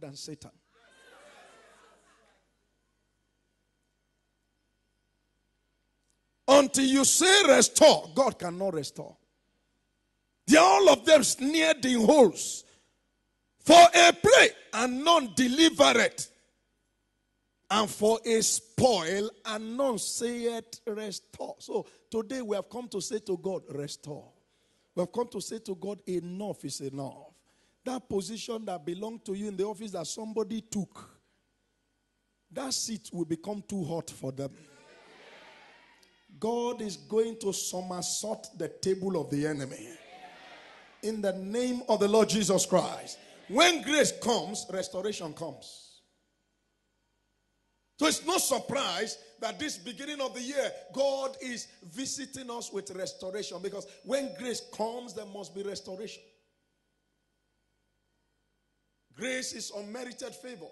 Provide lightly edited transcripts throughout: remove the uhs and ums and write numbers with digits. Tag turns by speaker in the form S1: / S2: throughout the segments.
S1: than Satan. Until you say restore, God cannot restore. They are all of them snared in holes for a prey and none delivered, and for a spoil and none saith restore. So today we have come to say to God, restore. We have come to say to God, enough is enough. That position that belonged to you in the office that somebody took, that seat will become too hot for them. God is going to somersault the table of the enemy. In the name of the Lord Jesus Christ. When grace comes, restoration comes. So it's no surprise that this beginning of the year, God is visiting us with restoration. Because when grace comes, there must be restoration. Grace is unmerited favor.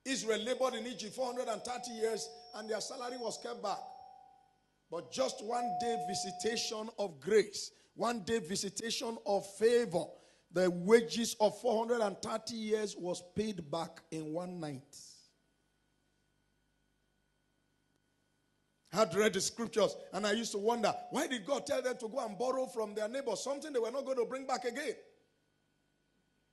S1: Israel labored in Egypt 430 years and their salary was kept back. But just one day visitation of grace, one day visitation of favor, the wages of 430 years was paid back in one night. I had read the scriptures and I used to wonder, why did God tell them to go and borrow from their neighbors something they were not going to bring back again?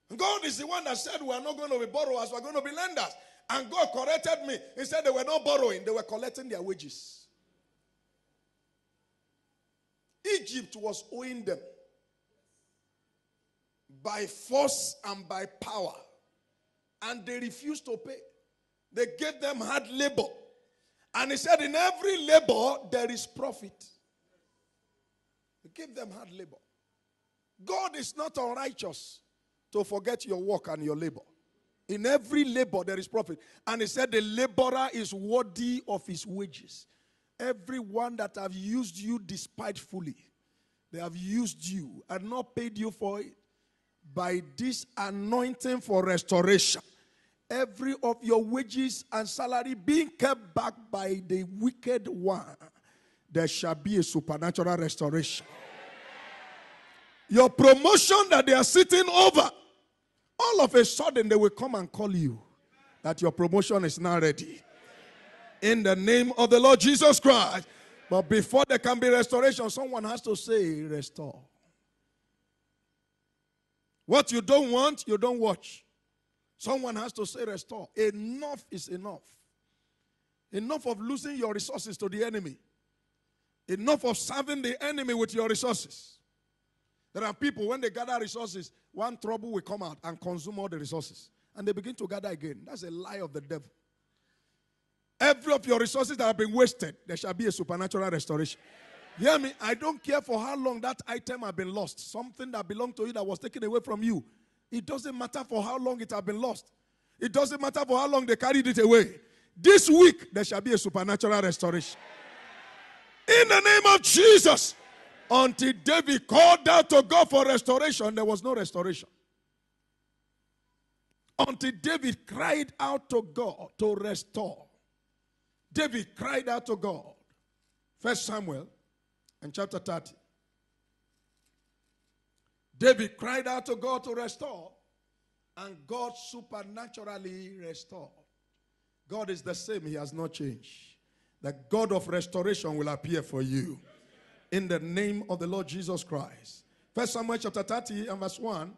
S1: And God is the one that said we are not going to be borrowers, we are going to be lenders. And God corrected me. He said they were not borrowing, they were collecting their wages. Egypt was owing them by force and by power. And they refused to pay. They gave them hard labor. And he said in every labor there is profit. He gave them hard labor. God is not unrighteous to forget your work and your labor. In every labor there is profit. And he said the laborer is worthy of his wages. Everyone that have used you despitefully, they have used you and not paid you for it. By this anointing for restoration, every of your wages and salary being kept back by the wicked one, there shall be a supernatural restoration. Your promotion that they are sitting over, all of a sudden they will come and call you that your promotion is now ready. In the name of the Lord Jesus Christ. But before there can be restoration, someone has to say, restore. What you don't want, you don't watch. Someone has to say, restore. Enough is enough. Enough of losing your resources to the enemy. Enough of serving the enemy with your resources. There are people, when they gather resources, one trouble will come out and consume all the resources. And they begin to gather again. That's a lie of the devil. Every of your resources that have been wasted, there shall be a supernatural restoration. Hear me? I don't care for how long that item has been lost. Something that belonged to you that was taken away from you. It doesn't matter for how long it has been lost. It doesn't matter for how long they carried it away. This week, there shall be a supernatural restoration. In the name of Jesus. Until David called out to God for restoration, there was no restoration. Until David cried out to God to restore. David cried out to God. 1 Samuel and chapter 30. David cried out to God to restore, and God supernaturally restored. God is the same. He has not changed. The God of restoration will appear for you. In the name of the Lord Jesus Christ. 1 Samuel chapter 30 and verse 1.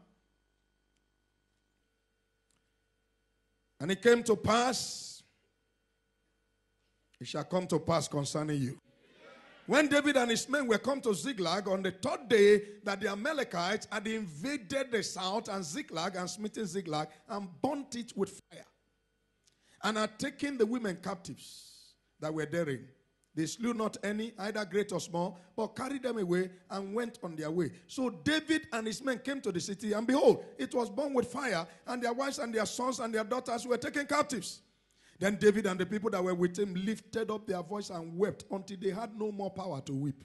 S1: And it came to pass, it shall come to pass concerning you. When David and his men were come to Ziklag on the third day that the Amalekites had invaded the south and Ziklag and smitten Ziklag and burnt it with fire, and had taken the women captives that were therein. They slew not any, either great or small, but carried them away and went on their way. So David and his men came to the city, and behold, it was burned with fire, and their wives and their sons and their daughters were taken captives. Then David and the people that were with him lifted up their voice and wept until they had no more power to weep.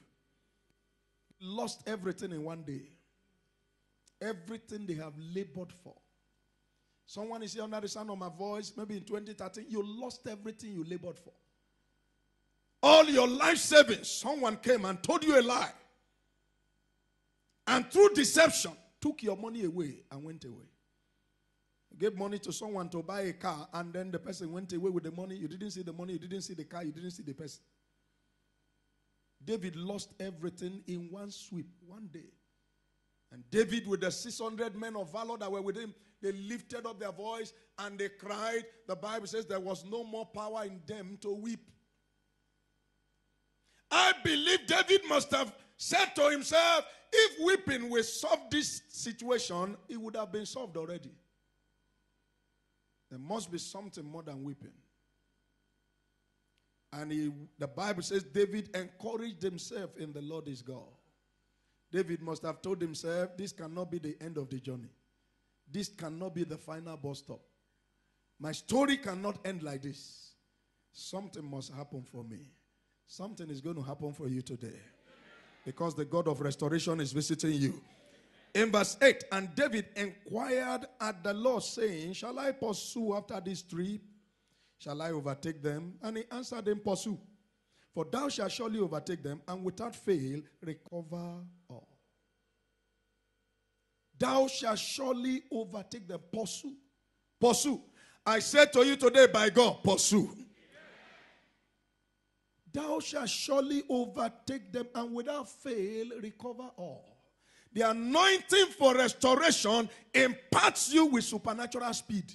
S1: Lost everything in one day. Everything they have labored for. Someone is here under the sound of my voice, maybe in 2013, you lost everything you labored for. All your life savings, someone came and told you a lie. And through deception, took your money away and went away. gave money to someone to buy a car, and then the person went away with the money. You didn't see the money, you didn't see the car, you didn't see the person. David lost everything in one sweep, one day. And David, with the 600 men of valor that were with him, they lifted up their voice and they cried. The Bible says there was no more power in them to weep. I believe David must have said to himself, if weeping will solve this situation, it would have been solved already. There must be something more than weeping. And the Bible says David encouraged himself in the Lord his God. David must have told himself, this cannot be the end of the journey. This cannot be the final bus stop. My story cannot end like this. Something must happen for me. Something is going to happen for you today. Because the God of restoration is visiting you. In verse 8, and David inquired at the Lord, saying, shall I pursue after this trip? Shall I overtake them? And he answered him, pursue. For thou shalt surely overtake them, and without fail recover all. Thou shalt surely overtake them. Pursue. Pursue. I said to you today, by God, pursue. Thou shalt surely overtake them, and without fail recover all. The anointing for restoration imparts you with supernatural speed.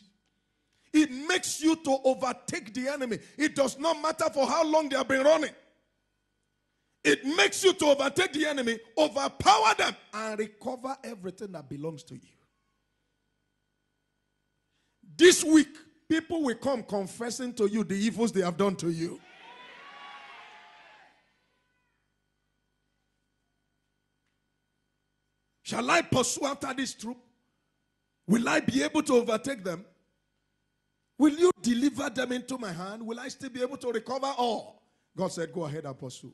S1: It makes you to overtake the enemy. It does not matter for how long they have been running. It makes you to overtake the enemy, overpower them, and recover everything that belongs to you. This week, people will come confessing to you the evils they have done to you. Shall I pursue after this troop? Will I be able to overtake them? Will you deliver them into my hand? Will I still be able to recover all? God said, go ahead and pursue.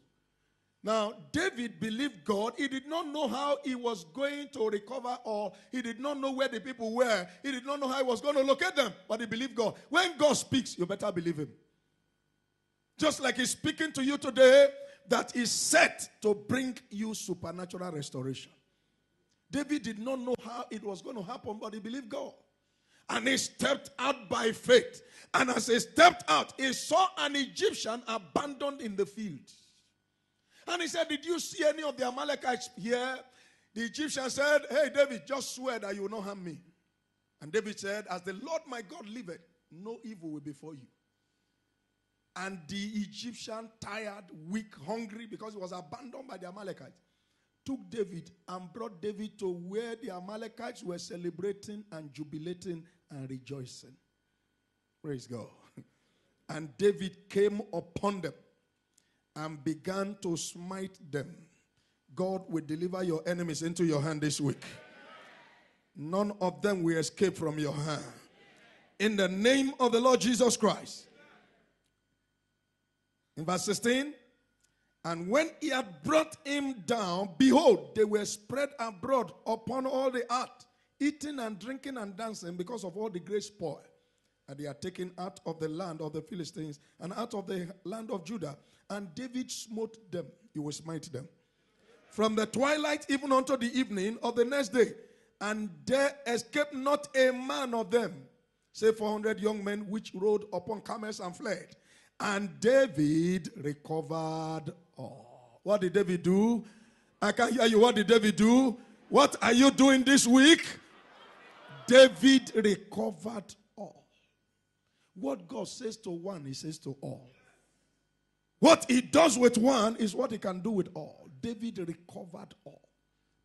S1: Now, David believed God. He did not know how he was going to recover all. He did not know where the people were. He did not know how he was going to locate them. But he believed God. When God speaks, you better believe him. Just like he's speaking to you today, that is set to bring you supernatural restoration. David did not know how it was going to happen, but he believed God. And he stepped out by faith. And as he stepped out, he saw an Egyptian abandoned in the field. And he said, did you see any of the Amalekites here? The Egyptian said, hey, David, just swear that you will not harm me. And David said, as the Lord my God liveth, no evil will befall you. And the Egyptian, tired, weak, hungry, because he was abandoned by the Amalekites, took David and brought David to where the Amalekites were celebrating and jubilating and rejoicing. Praise God. And David came upon them and began to smite them. God will deliver your enemies into your hand this week. None of them will escape from your hand. In the name of the Lord Jesus Christ. In verse 16, and when he had brought him down, behold, they were spread abroad upon all the earth, eating and drinking and dancing because of all the great spoil that they had taken out of the land of the Philistines and out of the land of Judah. And David smote them. He will smite them. From the twilight even unto the evening of the next day. And there escaped not a man of them, save 400 young men which rode upon camels and fled. And David recovered all. What did David do? I can't hear you. What did David do? What are you doing this week? David recovered all. What God says to one, he says to all. What he does with one is what he can do with all. David recovered all.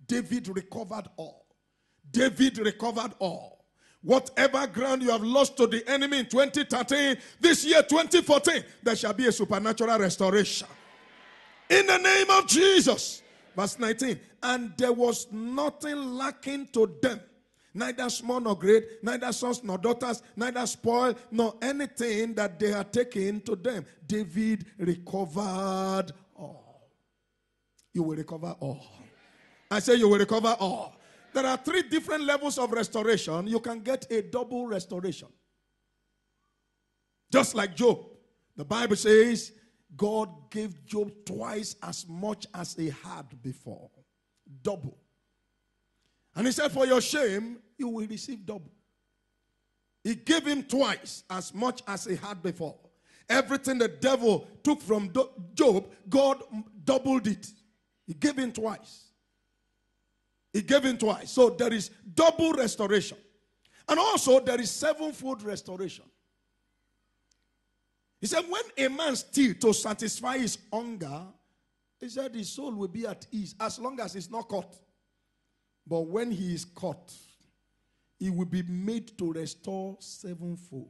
S1: David recovered all. David recovered all. Whatever ground you have lost to the enemy in 2013, this year 2014, there shall be a supernatural restoration. In the name of Jesus. Verse 19. And there was nothing lacking to them, neither small nor great, neither sons nor daughters, neither spoil nor anything that they had taken to them. David recovered all. You will recover all. I say you will recover all. There are 3 different levels of restoration. You can get a double restoration. Just like Job. The Bible says God gave Job twice as much as he had before. Double. And he said, for your shame, you will receive double. He gave him twice as much as he had before. Everything the devil took from Job, God doubled it. He gave him twice. He gave him twice. So there is double restoration. And also there is sevenfold restoration. He said, when a man steals to satisfy his hunger, he said his soul will be at ease as long as he's not caught. But when he is caught, he will be made to restore sevenfold.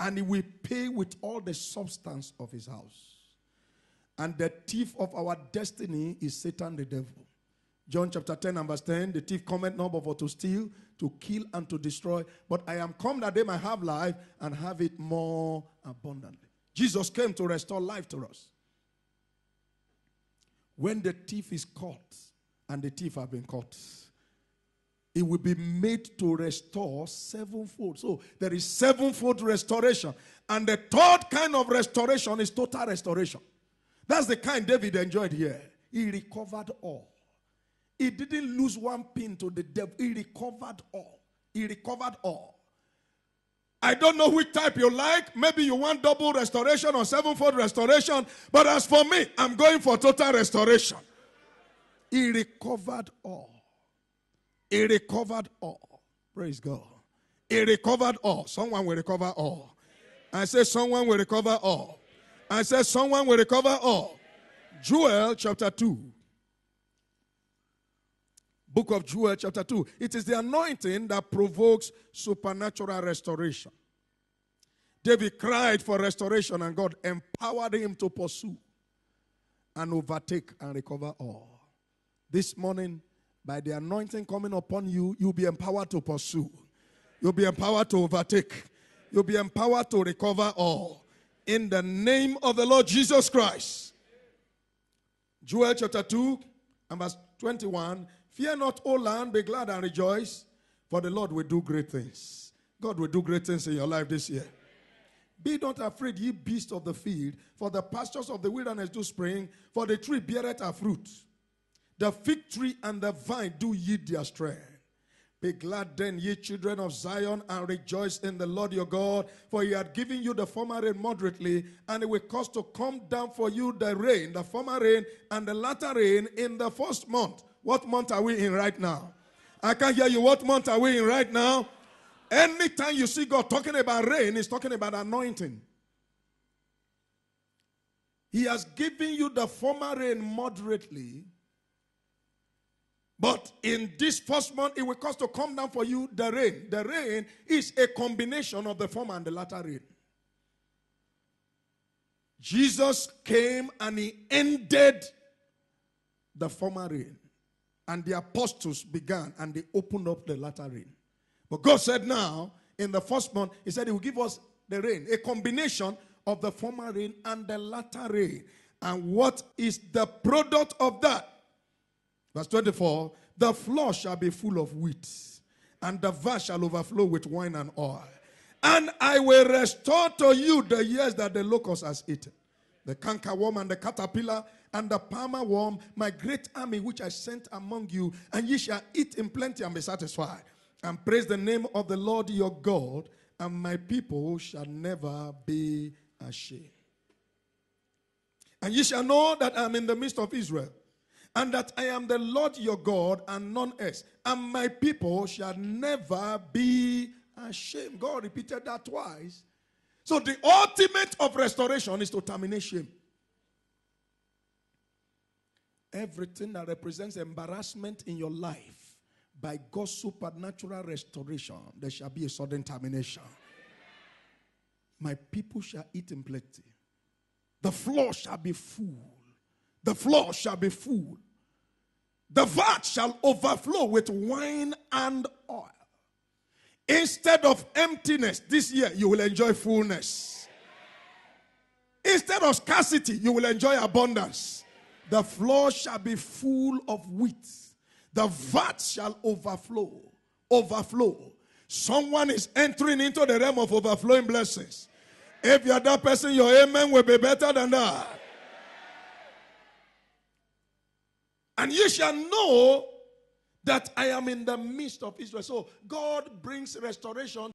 S1: And he will pay with all the substance of his house. And the thief of our destiny is Satan the devil. John chapter 10 and verse 10, the thief cometh not but for to steal, to kill, and to destroy. But I am come that they might have life and have it more abundantly. Jesus came to restore life to us. When the thief is caught, and the thief have been caught, it will be made to restore sevenfold. So there is sevenfold restoration. And the third kind of restoration is total restoration. That's the kind David enjoyed here. He recovered all. He didn't lose one pin to the devil. He recovered all. He recovered all. I don't know which type you like. Maybe you want double restoration or sevenfold restoration. But as for me, I'm going for total restoration. He recovered all. He recovered all. Praise God. He recovered all. Someone will recover all. I say someone will recover all. I say someone will recover all. Joel chapter 2. Book of Joel chapter 2. It is the anointing that provokes supernatural restoration. David cried for restoration and God empowered him to pursue and overtake and recover all. This morning, by the anointing coming upon you, you'll be empowered to pursue. You'll be empowered to overtake. You'll be empowered to recover all. In the name of the Lord Jesus Christ. Joel chapter 2 and verse 21. Fear not, O land, be glad and rejoice, for the Lord will do great things. God will do great things in your life this year. Be not afraid, ye beasts of the field, for the pastures of the wilderness do spring, for the tree beareth her fruit. The fig tree and the vine do yield their strength. Be glad then, ye children of Zion, and rejoice in the Lord your God, for he hath given you the former rain moderately, and it will cause to come down for you the rain, the former rain, and the latter rain in the first month. What month are we in right now? I can't hear you. What month are we in right now? Anytime you see God talking about rain, he's talking about anointing. He has given you the former rain moderately. But in this first month, it will cause to come down for you the rain. The rain is a combination of the former and the latter rain. Jesus came and he ended the former rain. And the apostles began and they opened up the latter rain. But God said now, in the first month, he said he will give us the rain. A combination of the former rain and the latter rain. And what is the product of that? Verse 24, the floor shall be full of wheat, and the vase shall overflow with wine and oil. And I will restore to you the years that the locust has eaten, the cankerworm and the caterpillar and the palmer worm, my great army which I sent among you, and ye shall eat in plenty and be satisfied. And praise the name of the Lord your God, and my people shall never be ashamed. And ye shall know that I am in the midst of Israel, and that I am the Lord your God and none else. And my people shall never be ashamed. God repeated that twice. So the ultimate of restoration is to terminate shame. Everything that represents embarrassment in your life, by God's supernatural restoration, there shall be a sudden termination. My people shall eat in plenty. The floor shall be full. The floor shall be full. The vat shall overflow with wine and oil. Instead of emptiness, this year you will enjoy fullness. Instead of scarcity, you will enjoy abundance. The floor shall be full of wheat. The vat shall overflow. Overflow. Someone is entering into the realm of overflowing blessings. If you are that person, your amen will be better than that. And ye shall know that I am in the midst of Israel. So God brings restoration